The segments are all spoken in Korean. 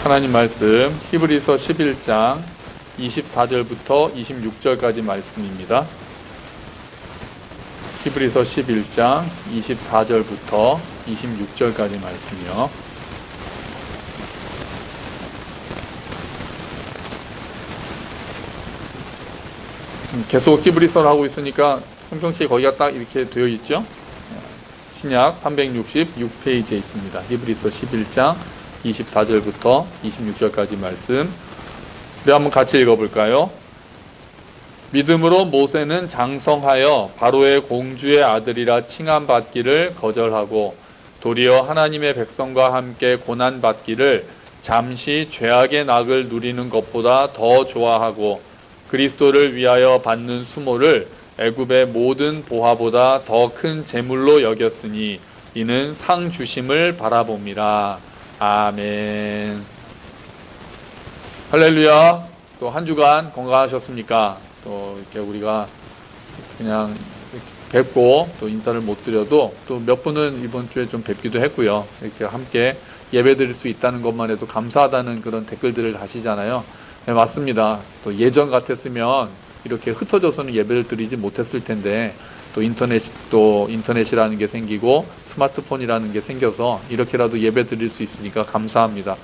하나님 말씀 히브리서 11장 24절부터 26절까지 말씀입니다. 히브리서 11장 24절부터 26절까지 말씀이요. 계속 히브리서를 하고 있으니까 성경책이 거기가 딱 이렇게 되어 있죠. 신약 366페이지에 있습니다. 히브리서 11장 24절부터 26절까지 말씀. 우리 한번 같이 읽어볼까요? 믿음으로 모세는 장성하여 바로의 공주의 아들이라 칭함받기를 거절하고 도리어 하나님의 백성과 함께 고난받기를 잠시 죄악의 낙을 누리는 것보다 더 좋아하고 그리스도를 위하여 받는 수모를 애굽의 모든 보화보다 더 큰 재물로 여겼으니 이는 상 주심을 바라봅니다. 아멘. 할렐루야. 또 한 주간 건강하셨습니까? 또 이렇게 우리가 그냥 뵙고 또 인사를 못 드려도 또 몇 분은 이번 주에 좀 뵙기도 했고요. 이렇게 함께 예배 드릴 수 있다는 것만 해도 감사하다는 그런 댓글들을 하시잖아요. 네, 맞습니다. 또 예전 같았으면 이렇게 흩어져서는 예배를 드리지 못했을 텐데 또 인터넷이라는 게 생기고 스마트폰이라는 게 생겨서 이렇게라도 예배 드릴 수 있으니까 감사합니다.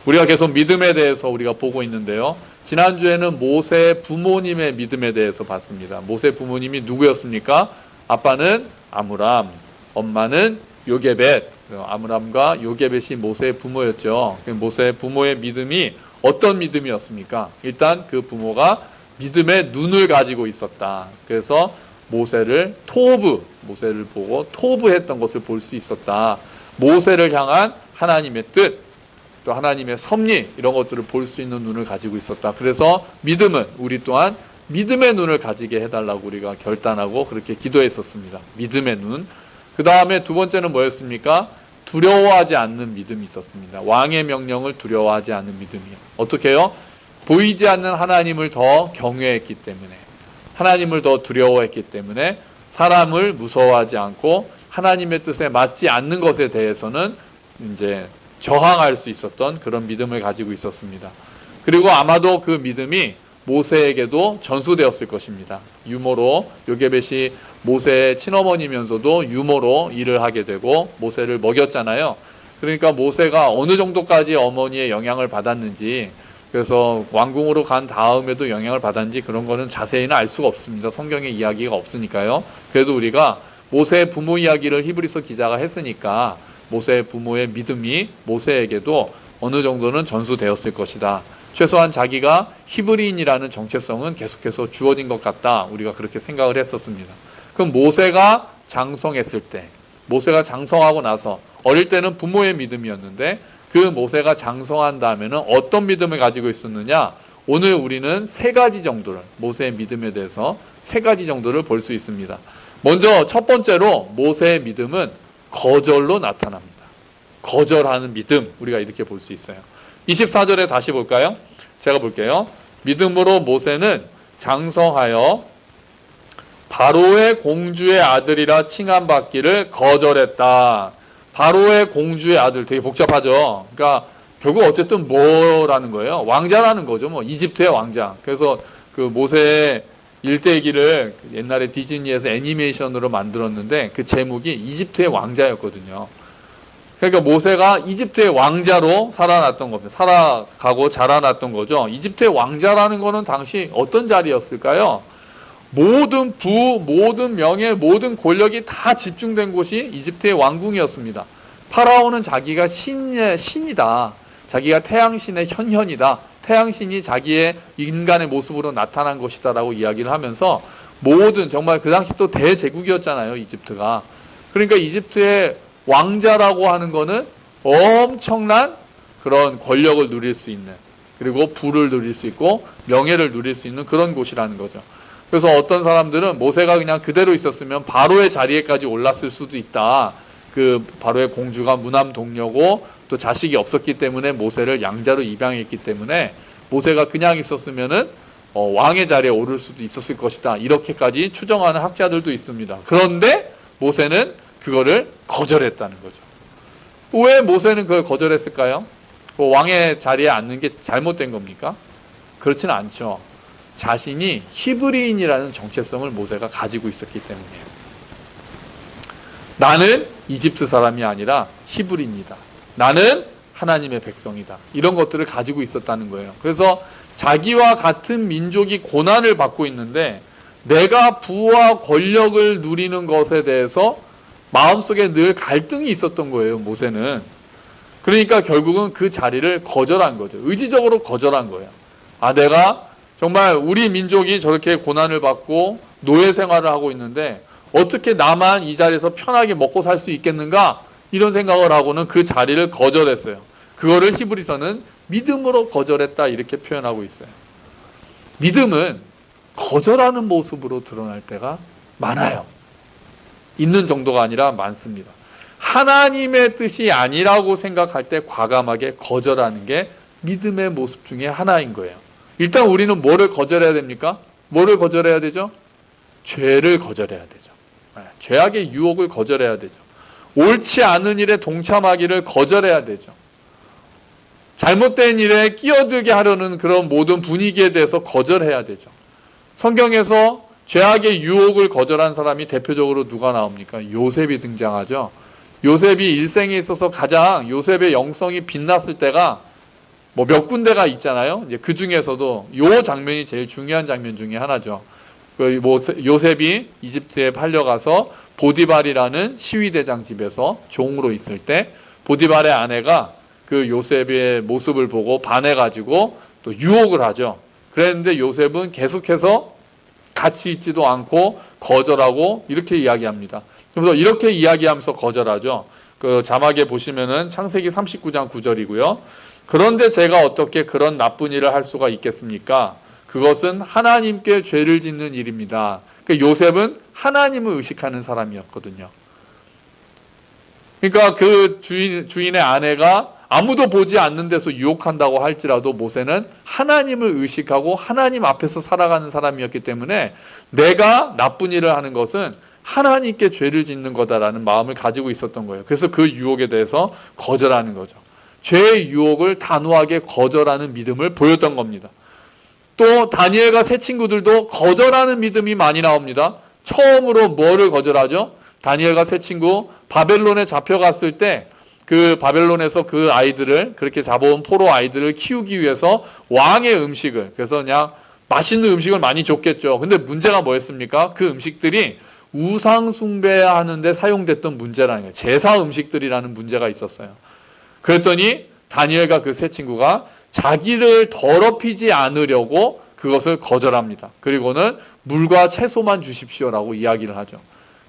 우리가 계속 믿음에 대해서 우리가 보고 있는데요. 지난주에는 모세 부모님의 믿음에 대해서 봤습니다. 모세 부모님이 누구였습니까? 아빠는 아므람, 엄마는 요게벳. 아므람과 요게벳이 모세의 부모였죠. 모세의 부모의 믿음이 어떤 믿음이었습니까? 일단 그 부모가 믿음의 눈을 가지고 있었다. 그래서 모세를 보고 토부했던 것을 볼 수 있었다. 모세를 향한 하나님의 뜻, 또 하나님의 섭리 이런 것들을 볼 수 있는 눈을 가지고 있었다. 그래서 믿음은 우리 또한 믿음의 눈을 가지게 해달라고 우리가 결단하고 그렇게 기도했었습니다. 믿음의 눈. 그 다음에 두 번째는 뭐였습니까? 두려워하지 않는 믿음이 있었습니다. 왕의 명령을 두려워하지 않는 믿음이요. 어떻게 해요? 보이지 않는 하나님을 더 경외했기 때문에, 하나님을 더 두려워했기 때문에 사람을 무서워하지 않고 하나님의 뜻에 맞지 않는 것에 대해서는 이제 저항할 수 있었던 그런 믿음을 가지고 있었습니다. 그리고 아마도 그 믿음이 모세에게도 전수되었을 것입니다. 유모로 요게벳이 모세의 친어머니면서도 유모로 일을 하게 되고 모세를 먹였잖아요. 그러니까 모세가 어느 정도까지 어머니의 영향을 받았는지, 그래서 왕궁으로 간 다음에도 영향을 받았는지 그런 거는 자세히는 알 수가 없습니다. 성경에 이야기가 없으니까요. 그래도 우리가 모세의 부모 이야기를 히브리서 기자가 했으니까 모세의 부모의 믿음이 모세에게도 어느 정도는 전수되었을 것이다. 최소한 자기가 히브리인이라는 정체성은 계속해서 주어진 것 같다. 우리가 그렇게 생각을 했었습니다. 그럼 모세가 장성했을 때, 모세가 장성하고 나서 어릴 때는 부모의 믿음이었는데 그 모세가 장성한 다음에는 어떤 믿음을 가지고 있었느냐? 오늘 우리는 세 가지 정도를, 모세의 믿음에 대해서 세 가지 정도를 볼 수 있습니다. 먼저 첫 번째로 모세의 믿음은 거절로 나타납니다. 거절하는 믿음, 우리가 이렇게 볼 수 있어요. 24절에 다시 볼까요? 제가 볼게요. 믿음으로 모세는 장성하여 바로의 공주의 아들이라 칭함받기를 거절했다. 바로의 공주의 아들, 되게 복잡하죠. 그러니까 결국 어쨌든 뭐라는 거예요? 왕자라는 거죠. 뭐 이집트의 왕자. 그래서 그 모세의 일대기를 옛날에 디즈니에서 애니메이션으로 만들었는데 그 제목이 이집트의 왕자였거든요. 그러니까 모세가 이집트의 왕자로 살아났던 겁니다. 살아가고 자라났던 거죠. 이집트의 왕자라는 거는 당시 어떤 자리였을까요? 모든 모든 명예, 모든 권력이 다 집중된 곳이 이집트의 왕궁이었습니다. 파라오는 자기가 신이다. 자기가 태양신의 현현이다. 태양신이 자기의 인간의 모습으로 나타난 것이다라고 이야기를 하면서 모든, 정말 그 당시 또 대제국이었잖아요, 이집트가. 그러니까 이집트의 왕자라고 하는 거는 엄청난 그런 권력을 누릴 수 있는, 그리고 부를 누릴 수 있고 명예를 누릴 수 있는 그런 곳이라는 거죠. 그래서 어떤 사람들은 모세가 그냥 그대로 있었으면 바로의 자리에까지 올랐을 수도 있다. 그 바로의 공주가 무남동녀고 또 자식이 없었기 때문에 모세를 양자로 입양했기 때문에 모세가 그냥 있었으면은 왕의 자리에 오를 수도 있었을 것이다. 이렇게까지 추정하는 학자들도 있습니다. 그런데 모세는 그거를 거절했다는 거죠. 왜 모세는 그걸 거절했을까요? 왕의 자리에 앉는 게 잘못된 겁니까? 그렇지는 않죠. 자신이 히브리인이라는 정체성을 모세가 가지고 있었기 때문이에요. 나는 이집트 사람이 아니라 히브리인이다. 나는 하나님의 백성이다. 이런 것들을 가지고 있었다는 거예요. 그래서 자기와 같은 민족이 고난을 받고 있는데 내가 부와 권력을 누리는 것에 대해서 마음속에 늘 갈등이 있었던 거예요, 모세는. 그러니까 결국은 그 자리를 거절한 거죠. 의지적으로 거절한 거예요. 아, 내가 정말 우리 민족이 저렇게 고난을 받고 노예 생활을 하고 있는데 어떻게 나만 이 자리에서 편하게 먹고 살 수 있겠는가? 이런 생각을 하고는 그 자리를 거절했어요. 그거를 히브리서는 믿음으로 거절했다 이렇게 표현하고 있어요. 믿음은 거절하는 모습으로 드러날 때가 많아요. 있는 정도가 아니라 많습니다. 하나님의 뜻이 아니라고 생각할 때 과감하게 거절하는 게 믿음의 모습 중에 하나인 거예요. 일단 우리는 뭐를 거절해야 됩니까? 뭐를 거절해야 되죠? 죄를 거절해야 되죠. 죄악의 유혹을 거절해야 되죠. 옳지 않은 일에 동참하기를 거절해야 되죠. 잘못된 일에 끼어들게 하려는 그런 모든 분위기에 대해서 거절해야 되죠. 성경에서 죄악의 유혹을 거절한 사람이 대표적으로 누가 나옵니까? 요셉이 등장하죠. 요셉이 일생에 있어서 가장 요셉의 영성이 빛났을 때가 뭐 몇 군데가 있잖아요. 이제 그 중에서도 요 장면이 제일 중요한 장면 중에 하나죠. 요셉이 이집트에 팔려가서 보디발이라는 시위대장 집에서 종으로 있을 때 보디발의 아내가 그 요셉의 모습을 보고 반해가지고 또 유혹을 하죠. 그랬는데 요셉은 계속해서 같이 있지도 않고 거절하고 이렇게 이야기합니다. 그래서 이렇게 이야기하면서 거절하죠. 그 자막에 보시면은 창세기 39장 9절이고요. 그런데 제가 어떻게 그런 나쁜 일을 할 수가 있겠습니까? 그것은 하나님께 죄를 짓는 일입니다. 그러니까 요셉은 하나님을 의식하는 사람이었거든요. 그러니까 그 주인의 아내가 아무도 보지 않는 데서 유혹한다고 할지라도 모세는 하나님을 의식하고 하나님 앞에서 살아가는 사람이었기 때문에 내가 나쁜 일을 하는 것은 하나님께 죄를 짓는 거다라는 마음을 가지고 있었던 거예요. 그래서 그 유혹에 대해서 거절하는 거죠. 죄의 유혹을 단호하게 거절하는 믿음을 보였던 겁니다. 또 다니엘과 세 친구들도 거절하는 믿음이 많이 나옵니다. 처음으로 뭐를 거절하죠? 다니엘과 세 친구 바벨론에 잡혀갔을 때 그 바벨론에서 그 아이들을 그렇게 잡아온 포로 아이들을 키우기 위해서 왕의 음식을 그래서 그냥 맛있는 음식을 많이 줬겠죠. 근데 문제가 뭐였습니까? 그 음식들이 우상 숭배하는데 사용됐던 문제라는 거예요. 제사 음식들이라는 문제가 있었어요. 그랬더니 다니엘과 그 세 친구가 자기를 더럽히지 않으려고 그것을 거절합니다. 그리고는 물과 채소만 주십시오라고 이야기를 하죠.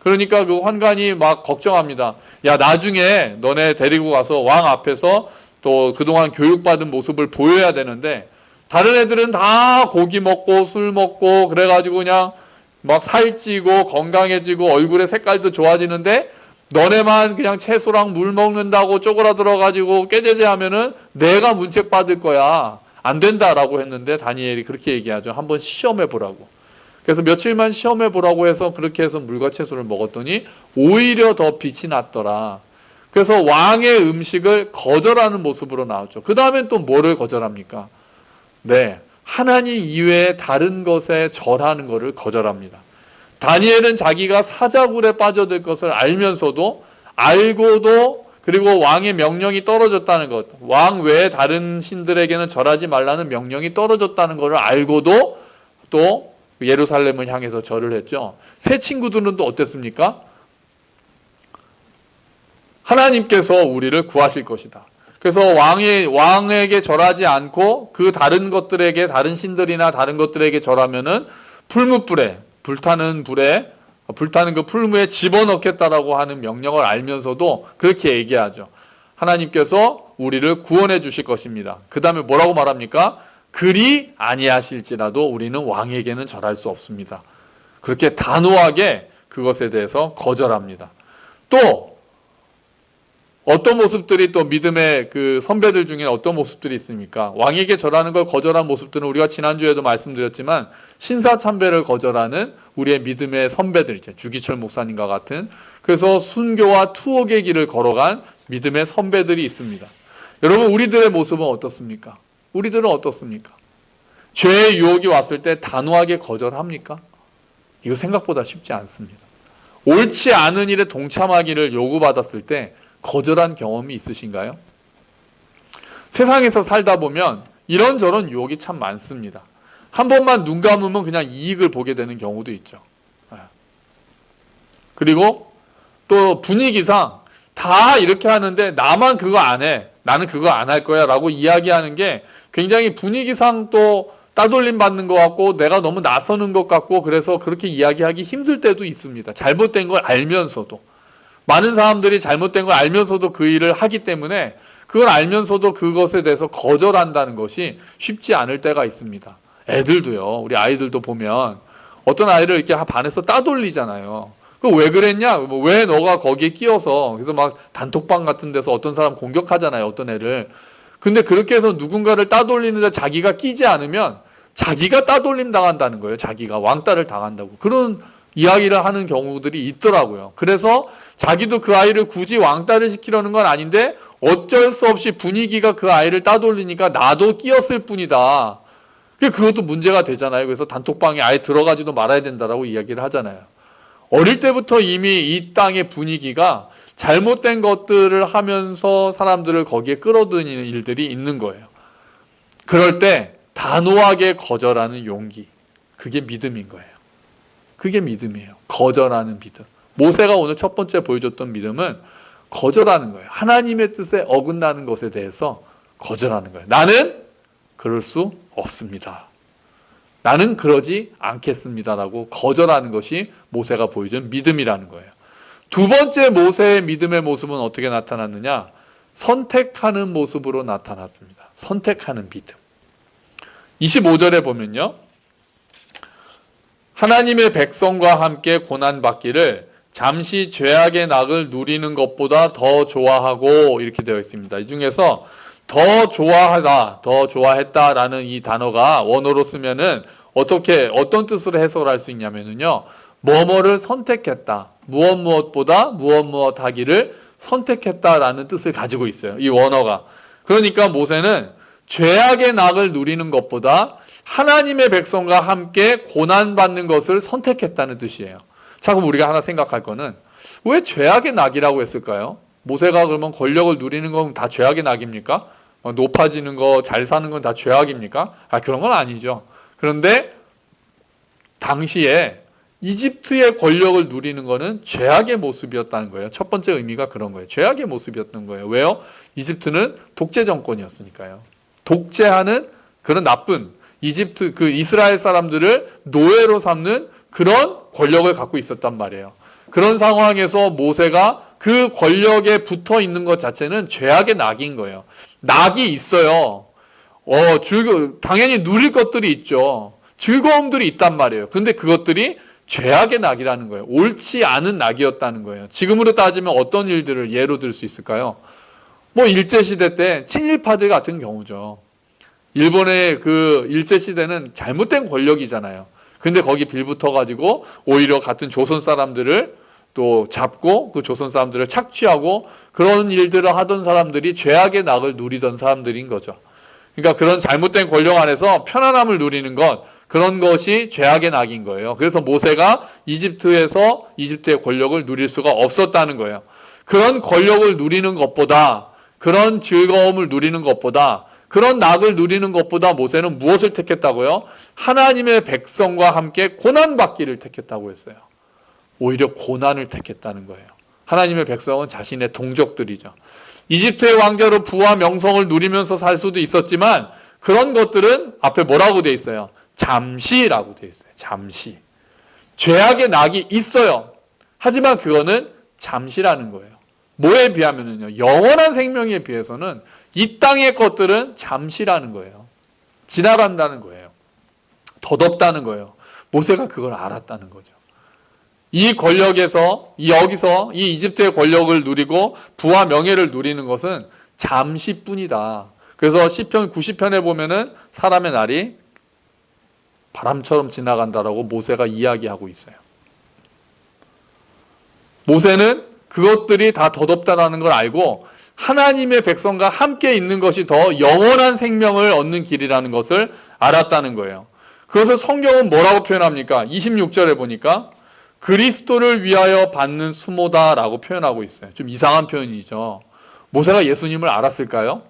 그러니까 그 환관이 막 걱정합니다. 야, 나중에 너네 데리고 가서 왕 앞에서 또 그동안 교육받은 모습을 보여야 되는데 다른 애들은 다 고기 먹고 술 먹고 그래가지고 그냥 막 살찌고 건강해지고 얼굴의 색깔도 좋아지는데 너네만 그냥 채소랑 물 먹는다고 쪼그라들어가지고 꾀죄죄하면은 내가 문책 받을 거야. 안 된다라고 했는데 다니엘이 그렇게 얘기하죠. 한번 시험해 보라고. 그래서 며칠만 시험해 보라고 해서 그렇게 해서 물과 채소를 먹었더니 오히려 더 빛이 났더라. 그래서 왕의 음식을 거절하는 모습으로 나왔죠. 그 다음엔 또 뭐를 거절합니까? 네, 하나님 이외에 다른 것에 절하는 것을 거절합니다. 다니엘은 자기가 사자굴에 빠져들 것을 알면서도 알고도 그리고 왕의 명령이 떨어졌다는 것, 왕 외에 다른 신들에게는 절하지 말라는 명령이 떨어졌다는 것을 알고도 또 예루살렘을 향해서 절을 했죠. 세 친구들은 또 어땠습니까? 하나님께서 우리를 구하실 것이다. 그래서 왕에게 절하지 않고 그 다른 것들에게 다른 신들이나 다른 것들에게 절하면은 풀무불에 불타는 그 풀무에 집어넣겠다라고 하는 명령을 알면서도 그렇게 얘기하죠. 하나님께서 우리를 구원해 주실 것입니다. 그 다음에 뭐라고 말합니까? 그리 아니하실지라도 우리는 왕에게는 절할 수 없습니다. 그렇게 단호하게 그것에 대해서 거절합니다. 또 어떤 모습들이 또 믿음의 그 선배들 중에 어떤 모습들이 있습니까? 왕에게 절하는 걸 거절한 모습들은 우리가 지난주에도 말씀드렸지만 신사참배를 거절하는 우리의 믿음의 선배들 있죠. 주기철 목사님과 같은. 그래서 순교와 투옥의 길을 걸어간 믿음의 선배들이 있습니다. 여러분, 우리들의 모습은 어떻습니까? 우리들은 어떻습니까? 죄의 유혹이 왔을 때 단호하게 거절합니까? 이거 생각보다 쉽지 않습니다. 옳지 않은 일에 동참하기를 요구받았을 때 거절한 경험이 있으신가요? 세상에서 살다 보면 이런저런 유혹이 참 많습니다. 한 번만 눈 감으면 그냥 이익을 보게 되는 경우도 있죠. 그리고 또 분위기상 다 이렇게 하는데 나만 그거 안 해. 나는 그거 안 할 거야 라고 이야기하는 게 굉장히 분위기상 또 따돌림 받는 것 같고 내가 너무 나서는 것 같고 그래서 그렇게 이야기하기 힘들 때도 있습니다. 잘못된 걸 알면서도. 많은 사람들이 잘못된 걸 알면서도 그 일을 하기 때문에 그걸 알면서도 그것에 대해서 거절한다는 것이 쉽지 않을 때가 있습니다. 애들도요. 우리 아이들도 보면 어떤 아이를 이렇게 반에서 따돌리잖아요. 왜 그랬냐? 왜 너가 거기에 끼어서 그래서 막 단톡방 같은 데서 어떤 사람 공격하잖아요. 어떤 애를. 근데 그렇게 해서 누군가를 따돌리는데 자기가 끼지 않으면 자기가 따돌림 당한다는 거예요. 자기가 왕따를 당한다고. 그런 이야기를 하는 경우들이 있더라고요. 그래서 자기도 그 아이를 굳이 왕따를 시키려는 건 아닌데 어쩔 수 없이 분위기가 그 아이를 따돌리니까 나도 끼었을 뿐이다. 그것도 문제가 되잖아요. 그래서 단톡방에 아예 들어가지도 말아야 된다라고 이야기를 하잖아요. 어릴 때부터 이미 이 땅의 분위기가 잘못된 것들을 하면서 사람들을 거기에 끌어들이는 일들이 있는 거예요. 그럴 때 단호하게 거절하는 용기. 그게 믿음인 거예요. 그게 믿음이에요. 거절하는 믿음. 모세가 오늘 첫 번째 보여줬던 믿음은 거절하는 거예요. 하나님의 뜻에 어긋나는 것에 대해서 거절하는 거예요. 나는 그럴 수 없습니다. 나는 그러지 않겠습니다라고 거절하는 것이 모세가 보여준 믿음이라는 거예요. 두 번째 모세의 믿음의 모습은 어떻게 나타났느냐? 선택하는 모습으로 나타났습니다. 선택하는 믿음. 25절에 보면요. 하나님의 백성과 함께 고난받기를 잠시 죄악의 낙을 누리는 것보다 더 좋아하고 이렇게 되어 있습니다. 이 중에서 더 좋아하다, 더 좋아했다라는 이 단어가 원어로 쓰면은 어떤 뜻으로 해석을 할 수 있냐면요. 뭐뭐를 선택했다. 무엇보다 무엇 하기를 선택했다라는 뜻을 가지고 있어요. 이 원어가. 그러니까 모세는 죄악의 낙을 누리는 것보다 하나님의 백성과 함께 고난받는 것을 선택했다는 뜻이에요. 자, 그럼 우리가 하나 생각할 거는 왜 죄악의 낙이라고 했을까요? 모세가 그러면 권력을 누리는 건 다 죄악의 낙입니까? 높아지는 거, 잘 사는 건 다 죄악입니까? 그런 건 아니죠. 그런데 당시에 이집트의 권력을 누리는 것은 죄악의 모습이었다는 거예요. 첫 번째 의미가 그런 거예요. 죄악의 모습이었던 거예요. 왜요? 이집트는 독재 정권이었으니까요. 독재하는 그런 나쁜 이집트 그 이스라엘 사람들을 노예로 삼는 그런 권력을 갖고 있었단 말이에요. 그런 상황에서 모세가 그 권력에 붙어 있는 것 자체는 죄악의 낙인 거예요. 낙이 있어요. 당연히 누릴 것들이 있죠. 즐거움들이 있단 말이에요. 근데 그것들이 죄악의 낙이라는 거예요. 옳지 않은 낙이었다는 거예요. 지금으로 따지면 어떤 일들을 예로 들 수 있을까요? 일제시대 때 친일파들 같은 경우죠. 일본의 그 일제시대는 잘못된 권력이잖아요. 근데 거기 빌붙어가지고 오히려 같은 조선 사람들을 또 잡고 그 조선 사람들을 착취하고 그런 일들을 하던 사람들이 죄악의 낙을 누리던 사람들인 거죠. 그러니까 그런 잘못된 권력 안에서 편안함을 누리는 것, 그런 것이 죄악의 낙인 거예요. 그래서 모세가 이집트의 권력을 누릴 수가 없었다는 거예요. 그런 권력을 누리는 것보다, 그런 즐거움을 누리는 것보다, 그런 낙을 누리는 것보다 모세는 무엇을 택했다고요? 하나님의 백성과 함께 고난받기를 택했다고 했어요. 오히려 고난을 택했다는 거예요. 하나님의 백성은 자신의 동족들이죠. 이집트의 왕자로 부와 명성을 누리면서 살 수도 있었지만 그런 것들은 앞에 뭐라고 돼 있어요? 잠시라고 돼 있어요. 잠시. 죄악의 낙이 있어요. 하지만 그거는 잠시라는 거예요. 뭐에 비하면요? 영원한 생명에 비해서는 이 땅의 것들은 잠시라는 거예요. 지나간다는 거예요. 덧없다는 거예요. 모세가 그걸 알았다는 거죠. 이 권력에서 여기서 이 이집트의 권력을 누리고 부와 명예를 누리는 것은 잠시뿐이다. 그래서 시편 90편에 보면은 사람의 날이 바람처럼 지나간다라고 모세가 이야기하고 있어요. 모세는 그것들이 다 덧없다라는 걸 알고 하나님의 백성과 함께 있는 것이 더 영원한 생명을 얻는 길이라는 것을 알았다는 거예요. 그것을 성경은 뭐라고 표현합니까? 26절에 보니까 그리스도를 위하여 받는 수모다라고 표현하고 있어요. 좀 이상한 표현이죠. 모세가 예수님을 알았을까요?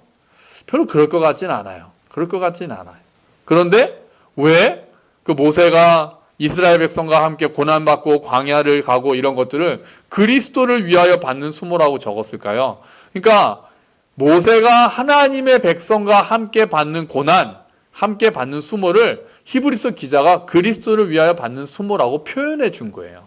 별로 그럴 것 같진 않아요. 그럴 것 같진 않아요. 그런데 왜 그 모세가 이스라엘 백성과 함께 고난받고 광야를 가고 이런 것들을 그리스도를 위하여 받는 수모라고 적었을까요? 그러니까 모세가 하나님의 백성과 함께 받는 고난, 함께 받는 수모를 히브리서 기자가 그리스도를 위하여 받는 수모라고 표현해 준 거예요.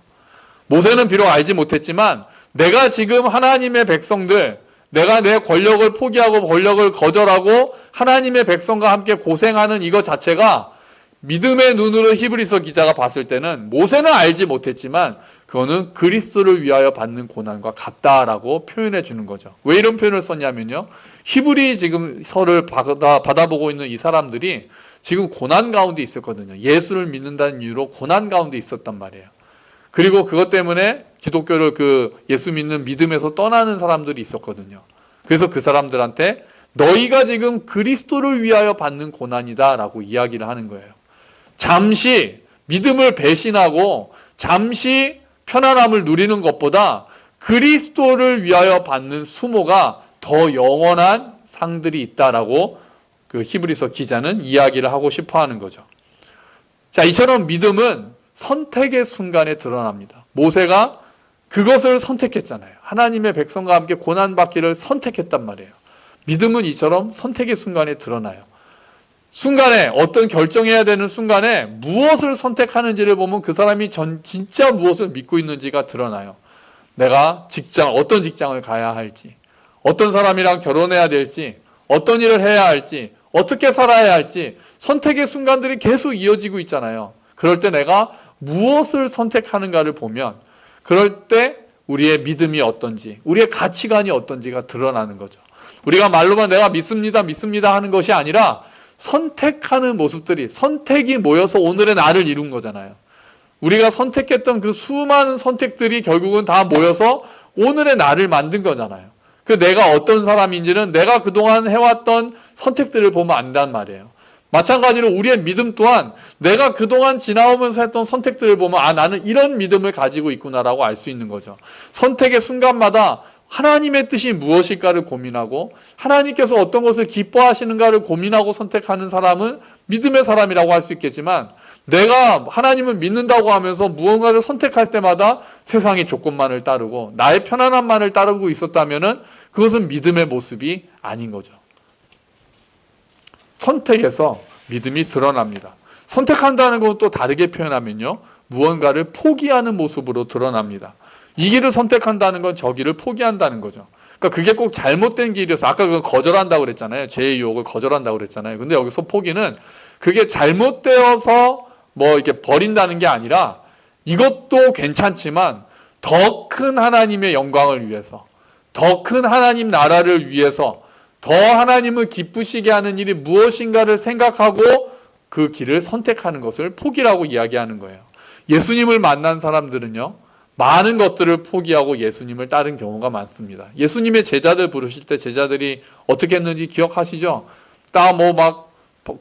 모세는 비록 알지 못했지만 내가 지금 하나님의 백성들, 내가 내 권력을 포기하고 권력을 거절하고 하나님의 백성과 함께 고생하는 이것 자체가 믿음의 눈으로 히브리서 기자가 봤을 때는 모세는 알지 못했지만 그거는 그리스도를 위하여 받는 고난과 같다라고 표현해 주는 거죠. 왜 이런 표현을 썼냐면요. 히브리 지금 서를 받아보고 있는 이 사람들이 지금 고난 가운데 있었거든요. 예수를 믿는다는 이유로 고난 가운데 있었단 말이에요. 그리고 그것 때문에 기독교를 예수 믿는 믿음에서 떠나는 사람들이 있었거든요. 그래서 그 사람들한테 너희가 지금 그리스도를 위하여 받는 고난이다라고 이야기를 하는 거예요. 잠시 믿음을 배신하고 잠시 편안함을 누리는 것보다 그리스도를 위하여 받는 수모가 더 영원한 상들이 있다라고 그 히브리서 기자는 이야기를 하고 싶어 하는 거죠. 자, 이처럼 믿음은 선택의 순간에 드러납니다. 모세가 그것을 선택했잖아요. 하나님의 백성과 함께 고난받기를 선택했단 말이에요. 믿음은 이처럼 선택의 순간에 드러나요. 순간에 어떤 결정해야 되는 순간에 무엇을 선택하는지를 보면 그 사람이 진짜 무엇을 믿고 있는지가 드러나요. 내가 어떤 직장을 가야 할지, 어떤 사람이랑 결혼해야 될지, 어떤 일을 해야 할지, 어떻게 살아야 할지 선택의 순간들이 계속 이어지고 있잖아요. 그럴 때 내가 무엇을 선택하는가를 보면 그럴 때 우리의 믿음이 어떤지, 우리의 가치관이 어떤지가 드러나는 거죠. 우리가 말로만 내가 믿습니다 하는 것이 아니라 선택하는 모습들이, 선택이 모여서 오늘의 나를 이룬 거잖아요. 우리가 선택했던 그 수많은 선택들이 결국은 다 모여서 오늘의 나를 만든 거잖아요. 내가 어떤 사람인지는 내가 그동안 해왔던 선택들을 보면 안단 말이에요. 마찬가지로 우리의 믿음 또한 내가 그동안 지나오면서 했던 선택들을 보면 나는 이런 믿음을 가지고 있구나라고 알 수 있는 거죠. 선택의 순간마다 하나님의 뜻이 무엇일까를 고민하고 하나님께서 어떤 것을 기뻐하시는가를 고민하고 선택하는 사람은 믿음의 사람이라고 할 수 있겠지만 내가 하나님을 믿는다고 하면서 무언가를 선택할 때마다 세상의 조건만을 따르고 나의 편안함만을 따르고 있었다면 그것은 믿음의 모습이 아닌 거죠. 선택에서 믿음이 드러납니다. 선택한다는 건 또 다르게 표현하면요. 무언가를 포기하는 모습으로 드러납니다. 이 길을 선택한다는 건 저 길을 포기한다는 거죠. 그러니까 그게 꼭 잘못된 길이어서 아까 그건 거절한다고 그랬잖아요. 죄의 유혹을 거절한다고 그랬잖아요. 근데 여기서 포기는 그게 잘못되어서 이렇게 버린다는 게 아니라 이것도 괜찮지만 더 큰 하나님의 영광을 위해서, 더 큰 하나님 나라를 위해서 더 하나님을 기쁘시게 하는 일이 무엇인가를 생각하고 그 길을 선택하는 것을 포기라고 이야기하는 거예요. 예수님을 만난 사람들은요. 많은 것들을 포기하고 예수님을 따른 경우가 많습니다. 예수님의 제자들 부르실 때 제자들이 어떻게 했는지 기억하시죠?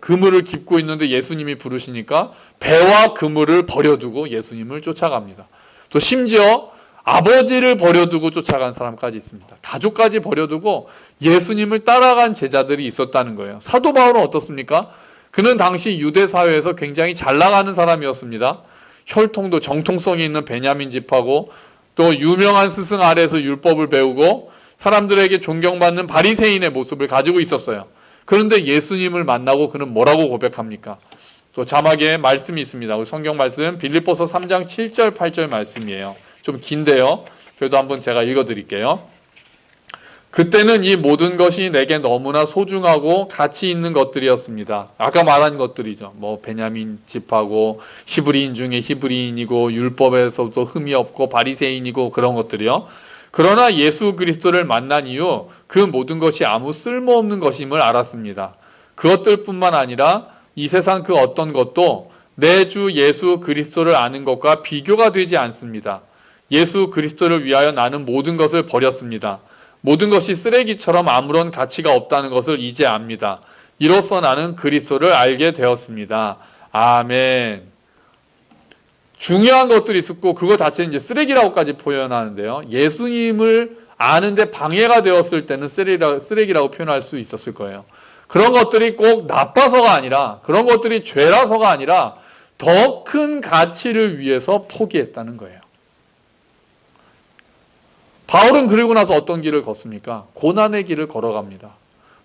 그물을 깁고 있는데 예수님이 부르시니까 배와 그물을 버려두고 예수님을 쫓아갑니다. 또 심지어 아버지를 버려두고 쫓아간 사람까지 있습니다. 가족까지 버려두고 예수님을 따라간 제자들이 있었다는 거예요. 사도 바울은 어떻습니까? 그는 당시 유대 사회에서 굉장히 잘 나가는 사람이었습니다. 혈통도 정통성이 있는 베냐민 집하고 또 유명한 스승 아래에서 율법을 배우고 사람들에게 존경받는 바리새인의 모습을 가지고 있었어요. 그런데 예수님을 만나고 그는 뭐라고 고백합니까? 또 자막에 말씀이 있습니다. 성경 말씀 빌립보서 3장 7절 8절 말씀이에요. 좀 긴데요. 그래도 한번 제가 읽어드릴게요. 그때는 이 모든 것이 내게 너무나 소중하고 가치 있는 것들이었습니다. 아까 말한 것들이죠. 베냐민 집하고 히브리인 중에 히브리인이고 율법에서도 흠이 없고 바리새인이고 그런 것들이요. 그러나 예수 그리스도를 만난 이후 그 모든 것이 아무 쓸모없는 것임을 알았습니다. 그것들뿐만 아니라 이 세상 그 어떤 것도 내 주 예수 그리스도를 아는 것과 비교가 되지 않습니다. 예수 그리스도를 위하여 나는 모든 것을 버렸습니다. 모든 것이 쓰레기처럼 아무런 가치가 없다는 것을 이제 압니다. 이로써 나는 그리스도를 알게 되었습니다. 아멘. 중요한 것들이 있었고 그거 자체는 이제 쓰레기라고까지 표현하는데요. 예수님을 아는데 방해가 되었을 때는 쓰레기라고 표현할 수 있었을 거예요. 그런 것들이 꼭 나빠서가 아니라, 그런 것들이 죄라서가 아니라 더 큰 가치를 위해서 포기했다는 거예요. 바울은 그리고 나서 어떤 길을 걷습니까? 고난의 길을 걸어갑니다.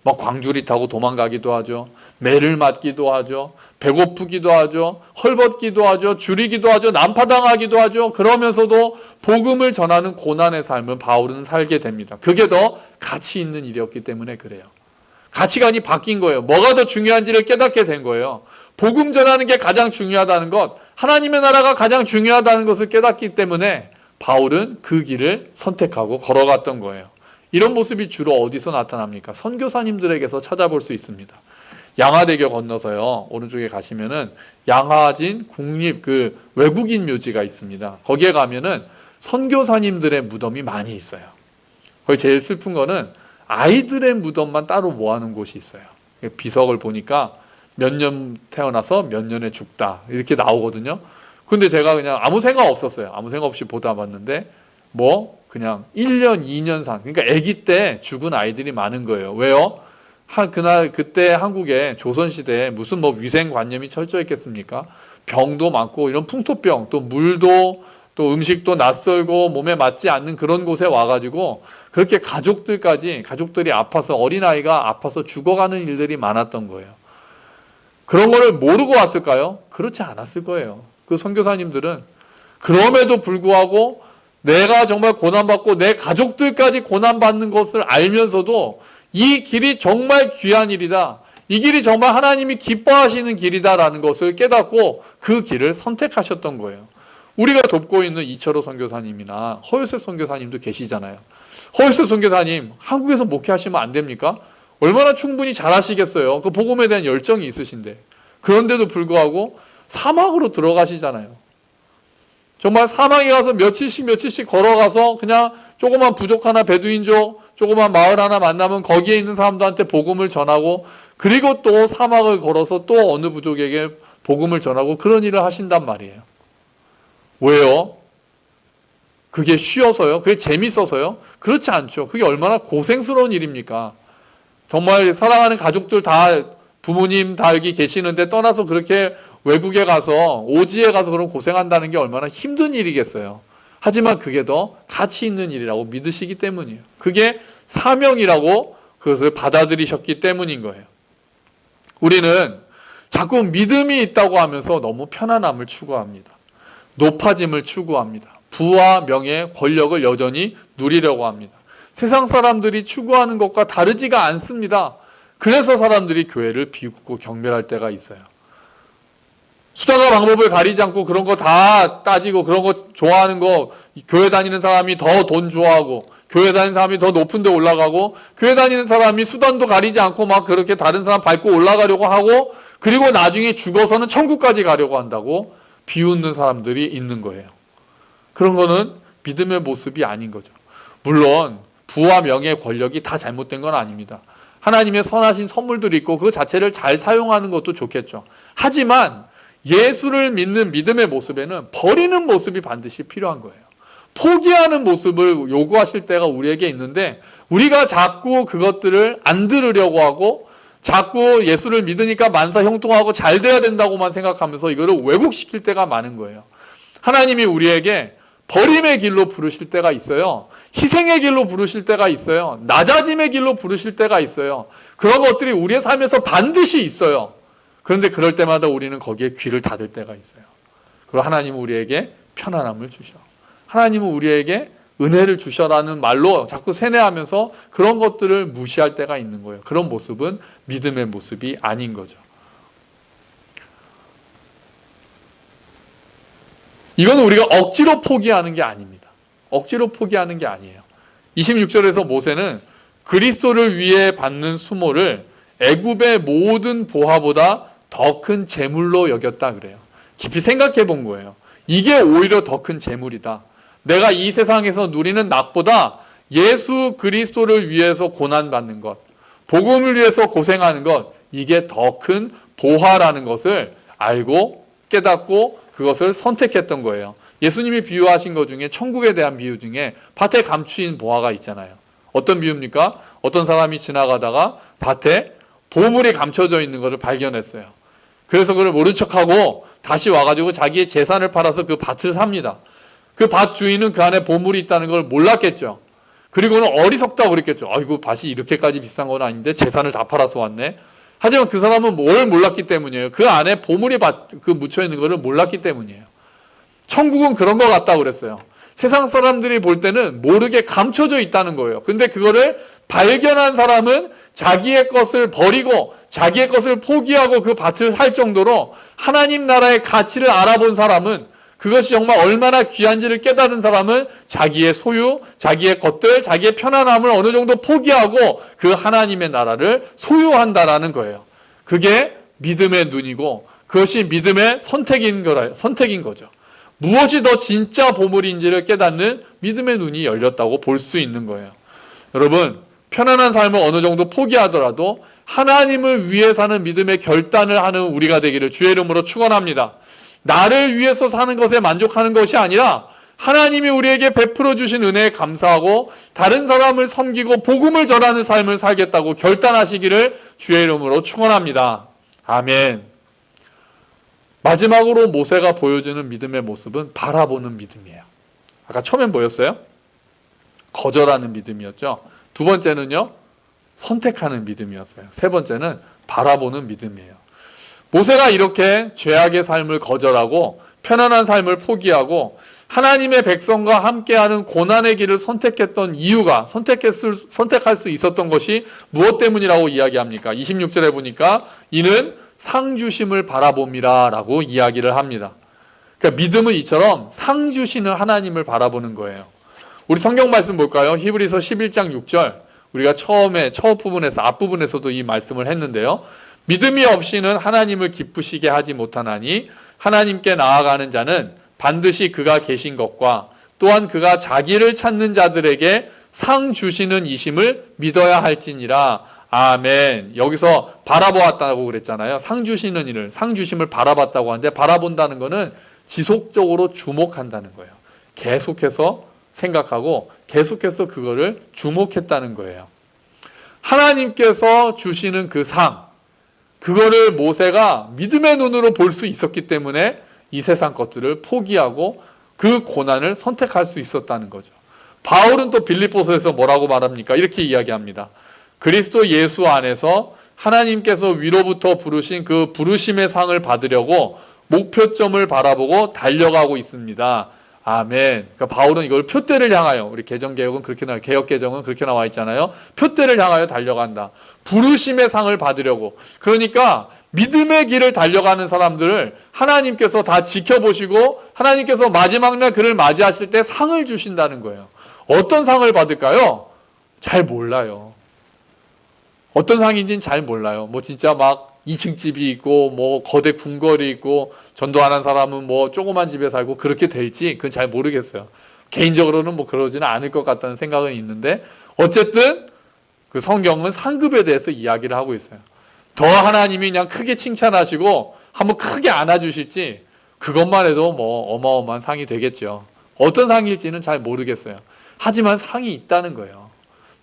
막 광주리 타고 도망가기도 하죠. 매를 맞기도 하죠. 배고프기도 하죠. 헐벗기도 하죠. 줄이기도 하죠. 난파당하기도 하죠. 그러면서도 복음을 전하는 고난의 삶을 바울은 살게 됩니다. 그게 더 가치 있는 일이었기 때문에 그래요. 가치관이 바뀐 거예요. 뭐가 더 중요한지를 깨닫게 된 거예요. 복음 전하는 게 가장 중요하다는 것, 하나님의 나라가 가장 중요하다는 것을 깨닫기 때문에 바울은 그 길을 선택하고 걸어갔던 거예요. 이런 모습이 주로 어디서 나타납니까? 선교사님들에게서 찾아볼 수 있습니다. 양화대교 건너서요, 오른쪽에 가시면은 양화진 국립 외국인 묘지가 있습니다. 거기에 가면은 선교사님들의 무덤이 많이 있어요. 거기 제일 슬픈 거는 아이들의 무덤만 따로 모아놓은 곳이 있어요. 비석을 보니까 몇 년 태어나서 몇 년에 죽다 이렇게 나오거든요. 근데 제가 그냥 아무 생각 없었어요. 아무 생각 없이 보다 봤는데 그냥 1년, 2년 산, 그러니까 아기 때 죽은 아이들이 많은 거예요. 왜요? 그때 한국에 조선시대에 무슨 위생관념이 철저했겠습니까? 병도 많고 이런 풍토병, 또 물도 또 음식도 낯설고 몸에 맞지 않는 그런 곳에 와가지고 그렇게 가족들이 아파서, 어린아이가 아파서 죽어가는 일들이 많았던 거예요. 그런 거를 모르고 왔을까요? 그렇지 않았을 거예요. 그 선교사님들은 그럼에도 불구하고 내가 정말 고난받고 내 가족들까지 고난받는 것을 알면서도 이 길이 정말 귀한 일이다, 이 길이 정말 하나님이 기뻐하시는 길이다라는 것을 깨닫고 그 길을 선택하셨던 거예요. 우리가 돕고 있는 이철호 선교사님이나 허유셉 선교사님도 계시잖아요. 허유셉 선교사님 한국에서 목회하시면 안 됩니까? 얼마나 충분히 잘하시겠어요. 그 복음에 대한 열정이 있으신데. 그런데도 불구하고 사막으로 들어가시잖아요. 정말 사막에 가서 며칠씩 걸어가서 그냥 조그만 부족 하나, 베두인족 조그만 마을 하나 만나면 거기에 있는 사람들한테 복음을 전하고, 그리고 또 사막을 걸어서 또 어느 부족에게 복음을 전하고, 그런 일을 하신단 말이에요. 왜요? 그게 쉬워서요? 그게 재밌어서요? 그렇지 않죠. 그게 얼마나 고생스러운 일입니까? 정말 사랑하는 가족들 다, 부모님 다 여기 계시는데 떠나서 그렇게 외국에 가서, 오지에 가서 그런 고생한다는 게 얼마나 힘든 일이겠어요. 하지만 그게 더 가치 있는 일이라고 믿으시기 때문이에요. 그게 사명이라고 그것을 받아들이셨기 때문인 거예요. 우리는 자꾸 믿음이 있다고 하면서 너무 편안함을 추구합니다. 높아짐을 추구합니다. 부와 명예, 권력을 여전히 누리려고 합니다. 세상 사람들이 추구하는 것과 다르지가 않습니다. 그래서 사람들이 교회를 비웃고 경멸할 때가 있어요. 수단과 방법을 가리지 않고 그런 거 다 따지고, 그런 거 좋아하는 거, 교회 다니는 사람이 더 돈 좋아하고, 교회 다니는 사람이 더 높은 데 올라가고, 교회 다니는 사람이 수단도 가리지 않고 막 그렇게 다른 사람 밟고 올라가려고 하고, 그리고 나중에 죽어서는 천국까지 가려고 한다고 비웃는 사람들이 있는 거예요. 그런 거는 믿음의 모습이 아닌 거죠. 물론 부와 명예, 권력이 다 잘못된 건 아닙니다. 하나님의 선하신 선물들이 있고 그 자체를 잘 사용하는 것도 좋겠죠. 하지만 예수를 믿는 믿음의 모습에는 버리는 모습이 반드시 필요한 거예요. 포기하는 모습을 요구하실 때가 우리에게 있는데, 우리가 자꾸 그것들을 안 들으려고 하고, 자꾸 예수를 믿으니까 만사 형통하고 잘 돼야 된다고만 생각하면서 이거를 왜곡시킬 때가 많은 거예요. 하나님이 우리에게 버림의 길로 부르실 때가 있어요. 희생의 길로 부르실 때가 있어요. 낮아짐의 길로 부르실 때가 있어요. 그런 것들이 우리의 삶에서 반드시 있어요. 그런데 그럴 때마다 우리는 거기에 귀를 닫을 때가 있어요. 그리고 하나님은 우리에게 편안함을 주셔, 하나님은 우리에게 은혜를 주셔라는 말로 자꾸 세뇌하면서 그런 것들을 무시할 때가 있는 거예요. 그런 모습은 믿음의 모습이 아닌 거죠. 이건 우리가 억지로 포기하는 게 아닙니다. 억지로 포기하는 게 아니에요. 26절에서 모세는 그리스도를 위해 받는 수모를 애굽의 모든 보화보다 더 큰 재물로 여겼다 그래요. 깊이 생각해 본 거예요. 이게 오히려 더 큰 재물이다. 내가 이 세상에서 누리는 낙보다 예수 그리스도를 위해서 고난받는 것, 복음을 위해서 고생하는 것, 이게 더 큰 보화라는 것을 알고 깨닫고 그것을 선택했던 거예요. 예수님이 비유하신 것 중에 천국에 대한 비유 중에 밭에 감추인 보화가 있잖아요. 어떤 비유입니까? 어떤 사람이 지나가다가 밭에 보물이 감춰져 있는 것을 발견했어요. 그래서 그걸 모른 척하고 다시 와가지고 자기의 재산을 팔아서 그 밭을 삽니다. 그 밭 주인은 그 안에 보물이 있다는 걸 몰랐겠죠. 그리고는 어리석다고 그랬겠죠. 아이고, 밭이 이렇게까지 비싼 건 아닌데 재산을 다 팔아서 왔네. 하지만 그 사람은 뭘 몰랐기 때문이에요. 그 안에 보물이 묻혀 있는 것을 몰랐기 때문이에요. 천국은 그런 것 같다고 그랬어요. 세상 사람들이 볼 때는 모르게 감춰져 있다는 거예요. 근데 그거를 발견한 사람은 자기의 것을 버리고 자기의 것을 포기하고 그 밭을 살 정도로 하나님 나라의 가치를 알아본 사람은, 그것이 정말 얼마나 귀한지를 깨달은 사람은 자기의 소유, 자기의 것들, 자기의 편안함을 어느 정도 포기하고 그 하나님의 나라를 소유한다라는 거예요. 그게 믿음의 눈이고 그것이 믿음의 선택인 거죠. 무엇이 더 진짜 보물인지를 깨닫는 믿음의 눈이 열렸다고 볼 수 있는 거예요. 여러분, 편안한 삶을 어느 정도 포기하더라도 하나님을 위해 사는 믿음의 결단을 하는 우리가 되기를 주의 이름으로 축원합니다. 나를 위해서 사는 것에 만족하는 것이 아니라 하나님이 우리에게 베풀어 주신 은혜에 감사하고 다른 사람을 섬기고 복음을 전하는 삶을 살겠다고 결단하시기를 주의 이름으로 축원합니다. 아멘. 마지막으로 모세가 보여주는 믿음의 모습은 바라보는 믿음이에요. 아까 처음엔 뭐였어요? 거절하는 믿음이었죠. 두 번째는요, 선택하는 믿음이었어요. 세 번째는 바라보는 믿음이에요. 모세가 이렇게 죄악의 삶을 거절하고 편안한 삶을 포기하고 하나님의 백성과 함께하는 고난의 길을 선택했던 이유가, 선택할 수 있었던 것이 무엇 때문이라고 이야기합니까? 26절에 보니까 이는 상 주심을 바라봄이라 라고 이야기를 합니다. 그러니까 믿음은 이처럼 상 주시는 하나님을 바라보는 거예요. 우리 성경 말씀 볼까요? 히브리서 11장 6절. 우리가 처음에 첫 부분에서 앞부분에서도 이 말씀을 했는데요. 믿음이 없이는 하나님을 기쁘시게 하지 못하나니 하나님께 나아가는 자는 반드시 그가 계신 것과 또한 그가 자기를 찾는 자들에게 상 주시는 이심을 믿어야 할지니라. 아멘. 여기서 바라보았다고 그랬잖아요. 상 주시는 일을, 상 주심을 바라봤다고 하는데, 바라본다는 것은 지속적으로 주목한다는 거예요. 계속해서 생각하고 계속해서 그거를 주목했다는 거예요. 하나님께서 주시는 그 상, 그거를 모세가 믿음의 눈으로 볼 수 있었기 때문에 이 세상 것들을 포기하고 그 고난을 선택할 수 있었다는 거죠. 바울은 또 빌립보서에서 뭐라고 말합니까? 이렇게 이야기합니다. 그리스도 예수 안에서 하나님께서 위로부터 부르신 그 부르심의 상을 받으려고 목표점을 바라보고 달려가고 있습니다. 아멘. 그러니까 바울은 이걸 표대를 향하여, 우리 개정개혁은 그렇게 개혁개정은 그렇게 나와 있잖아요. 표대를 향하여 달려간다. 부르심의 상을 받으려고. 그러니까 믿음의 길을 달려가는 사람들을 하나님께서 다 지켜보시고 하나님께서 마지막 날 그를 맞이하실 때 상을 주신다는 거예요. 어떤 상을 받을까요? 잘 몰라요. 어떤 상인지는 잘 몰라요. 뭐 진짜 막 2층 집이 있고 뭐 거대 궁궐이 있고 전도하는 사람은 뭐 조그만 집에 살고 그렇게 될지 그건 잘 모르겠어요. 개인적으로는 뭐 그러지는 않을 것 같다는 생각은 있는데, 어쨌든 그 성경은 상급에 대해서 이야기를 하고 있어요. 더 하나님이 그냥 크게 칭찬하시고 한번 크게 안아주실지 그것만 해도 뭐 어마어마한 상이 되겠죠. 어떤 상일지는 잘 모르겠어요. 하지만 상이 있다는 거예요.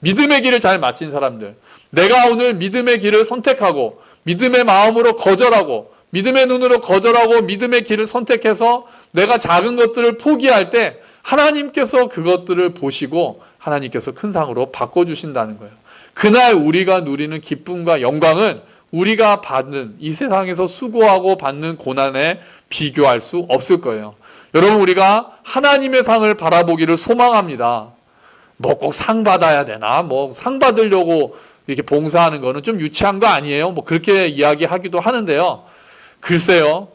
믿음의 길을 잘 마친 사람들, 내가 오늘 믿음의 길을 선택하고 믿음의 마음으로 거절하고 믿음의 눈으로 거절하고 믿음의 길을 선택해서 내가 작은 것들을 포기할 때 하나님께서 그것들을 보시고 하나님께서 큰 상으로 바꿔주신다는 거예요. 그날 우리가 누리는 기쁨과 영광은 우리가 받는, 이 세상에서 수고하고 받는 고난에 비교할 수 없을 거예요. 여러분, 우리가 하나님의 상을 바라보기를 소망합니다. 뭐 꼭 상 받아야 되나? 뭐 상 받으려고 이렇게 봉사하는 거는 좀 유치한 거 아니에요? 뭐 그렇게 이야기하기도 하는데요. 글쎄요,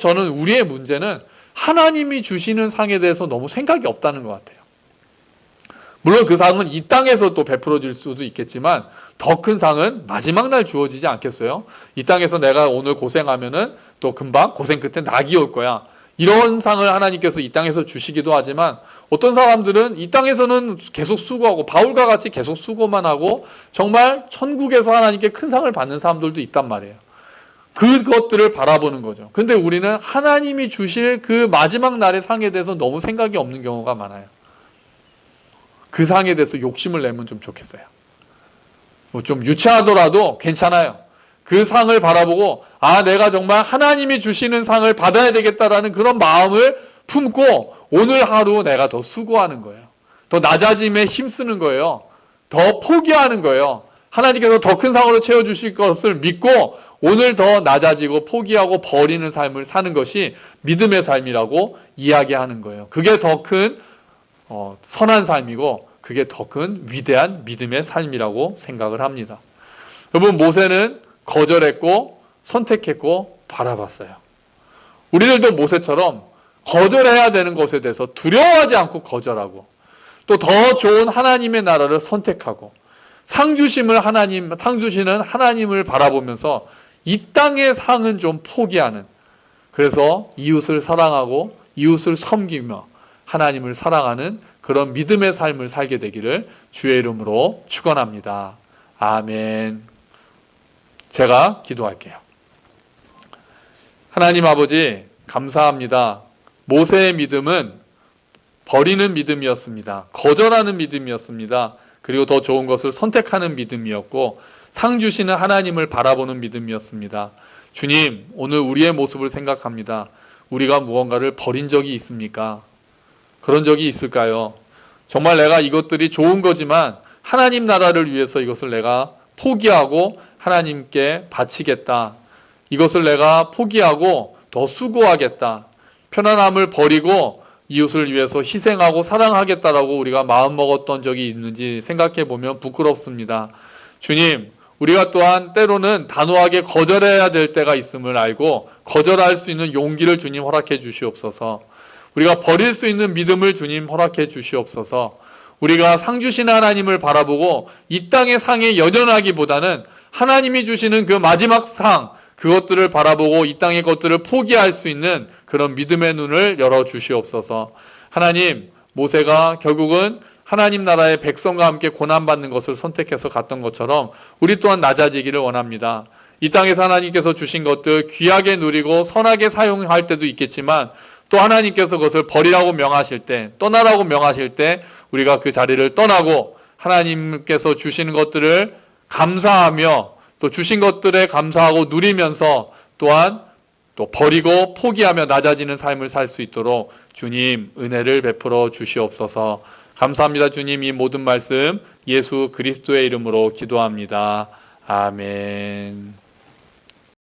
저는 우리의 문제는 하나님이 주시는 상에 대해서 너무 생각이 없다는 것 같아요. 물론 그 상은 이 땅에서 또 베풀어질 수도 있겠지만 더 큰 상은 마지막 날 주어지지 않겠어요? 이 땅에서 내가 오늘 고생하면은 또 금방 고생 끝에 낙이 올 거야. 이런 상을 하나님께서 이 땅에서 주시기도 하지만 어떤 사람들은 이 땅에서는 계속 수고하고 바울과 같이 계속 수고만 하고 정말 천국에서 하나님께 큰 상을 받는 사람들도 있단 말이에요. 그것들을 바라보는 거죠. 근데 우리는 하나님이 주실 그 마지막 날의 상에 대해서 너무 생각이 없는 경우가 많아요. 그 상에 대해서 욕심을 내면 좀 좋겠어요. 뭐 좀 유치하더라도 괜찮아요. 그 상을 바라보고 내가 정말 하나님이 주시는 상을 받아야 되겠다라는 그런 마음을 품고 오늘 하루 내가 더 수고하는 거예요. 더 낮아짐에 힘쓰는 거예요. 더 포기하는 거예요. 하나님께서 더 큰 상으로 채워주실 것을 믿고 오늘 더 낮아지고 포기하고 버리는 삶을 사는 것이 믿음의 삶이라고 이야기하는 거예요. 그게 더 큰 선한 삶이고 그게 더 큰 위대한 믿음의 삶이라고 생각을 합니다. 여러분, 모세는 거절했고 선택했고 바라봤어요. 우리들도 모세처럼 거절해야 되는 것에 대해서 두려워하지 않고 거절하고 또 더 좋은 하나님의 나라를 선택하고 상 주시는 하나님을 바라보면서 이 땅의 상은 좀 포기하는, 그래서 이웃을 사랑하고 이웃을 섬기며 하나님을 사랑하는 그런 믿음의 삶을 살게 되기를 주의 이름으로 축원합니다. 아멘. 제가 기도할게요. 하나님 아버지, 감사합니다. 모세의 믿음은 버리는 믿음이었습니다. 거절하는 믿음이었습니다. 그리고 더 좋은 것을 선택하는 믿음이었고 상 주시는 하나님을 바라보는 믿음이었습니다. 주님, 오늘 우리의 모습을 생각합니다. 우리가 무언가를 버린 적이 있습니까? 그런 적이 있을까요? 정말 내가 이것들이 좋은 거지만 하나님 나라를 위해서 이것을 내가 포기하고 하나님께 바치겠다. 이것을 내가 포기하고 더 수고하겠다. 편안함을 버리고 이웃을 위해서 희생하고 사랑하겠다라고 우리가 마음먹었던 적이 있는지 생각해 보면 부끄럽습니다. 주님, 우리가 또한 때로는 단호하게 거절해야 될 때가 있음을 알고 거절할 수 있는 용기를 주님 허락해 주시옵소서. 우리가 버릴 수 있는 믿음을 주님 허락해 주시옵소서. 우리가 상 주시는 하나님을 바라보고 이 땅의 상에 연연하기보다는 하나님이 주시는 그 마지막 상, 그것들을 바라보고 이 땅의 것들을 포기할 수 있는 그런 믿음의 눈을 열어 주시옵소서. 하나님, 모세가 결국은 하나님 나라의 백성과 함께 고난받는 것을 선택해서 갔던 것처럼 우리 또한 낮아지기를 원합니다. 이 땅에서 하나님께서 주신 것들 귀하게 누리고 선하게 사용할 때도 있겠지만 또 하나님께서 그것을 버리라고 명하실 때, 떠나라고 명하실 때 우리가 그 자리를 떠나고 하나님께서 주시는 것들을 감사하며 또 주신 것들에 감사하고 누리면서 또한 또 버리고 포기하며 낮아지는 삶을 살 수 있도록 주님 은혜를 베풀어 주시옵소서. 감사합니다. 주님, 이 모든 말씀 예수 그리스도의 이름으로 기도합니다. 아멘.